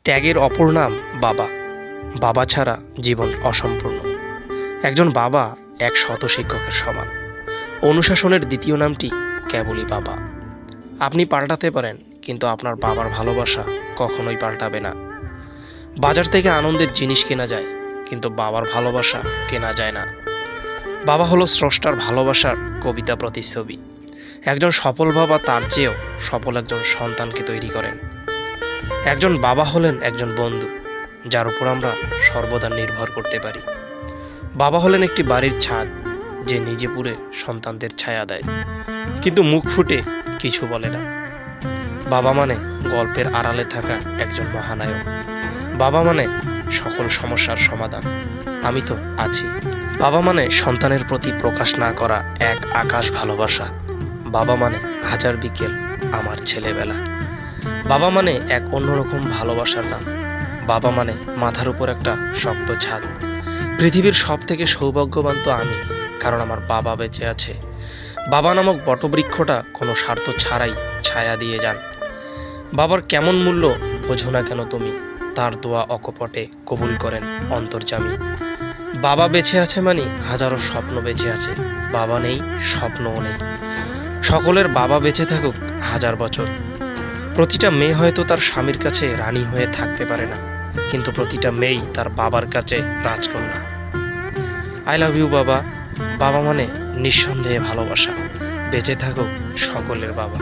ত্যাগের অপর নাম বাবা। বাবা ছাড়া জীবন অসম্পূর্ণ। একজন বাবা এক শত শিক্ষকের সমান। অনুশাসনের দ্বিতীয় নামটি কেবলই বাবা। আপনি পাল্টাতে পারেন, কিন্তু আপনার বাবার ভালোবাসা কখনোই পাল্টাবে না। বাজার থেকে আনন্দের জিনিস কেনা যায়, কিন্তু বাবার ভালোবাসা কেনা যায় না। বাবা হলো স্রষ্টার ভালোবাসার কবিতা প্রতিচ্ছবি। একজন সফল বাবা তার চেয়েও সফল একজন সন্তানকে তৈরি করেন। একজন বাবা হলেন একজন বন্ধু, যার উপর আমরা সর্বদা নির্ভর করতে পারি। বাবা হলেন একটি বাড়ির ছাদ, যে নিজে পুড়ে সন্তানদের ছায়া দেয়, কিন্তু মুখ ফুটে কিছু বলে না। বাবা মানে গল্পের আড়ালে থাকা একজন মহানায়ক। বাবা মানে সকল সমস্যার সমাধান। আমি তো আছি। বাবা মানে সন্তানের প্রতি প্রকাশ না করা এক আকাশ ভালোবাসা। বাবা মানে হাজার বিকেল আমার ছেলেবেলা। বাবা মানে এক অন্যরকম ভালোবাসার নাম। বাবা মানে মাথার উপর একটা শক্ত ছাদ। পৃথিবীর সব থেকে সৌভাগ্যবান তো আমি, কারণ আমার বাবা বেঁচে আছে। বাবা নামক বটবৃক্ষটা কোনো স্বার্থ ছাড়াই ছায়া দিয়ে যান। বাবার কেমন মূল্য বোঝো না কেন তুমি, তার দোয়া অকপটে কবুল করেন অন্তর্যামী। বাবা বেঁচে আছে মানে হাজারো স্বপ্ন বেঁচে আছে। বাবা নেই, স্বপ্নও নেই। সকলের বাবা বেঁচে থাকুক হাজার বছর। প্রতিটা মেয়ে হয়তো তার স্বামীর কাছে রানী হয়ে থাকতে পারে না, কিন্তু প্রতিটা মেয়েই তার বাবার কাছে রাজকন্যা। আই লাভ ইউ বাবা। বাবা মানে নিঃসন্দেহে ভালোবাসা। বেঁচে থাকুক সকলের বাবা।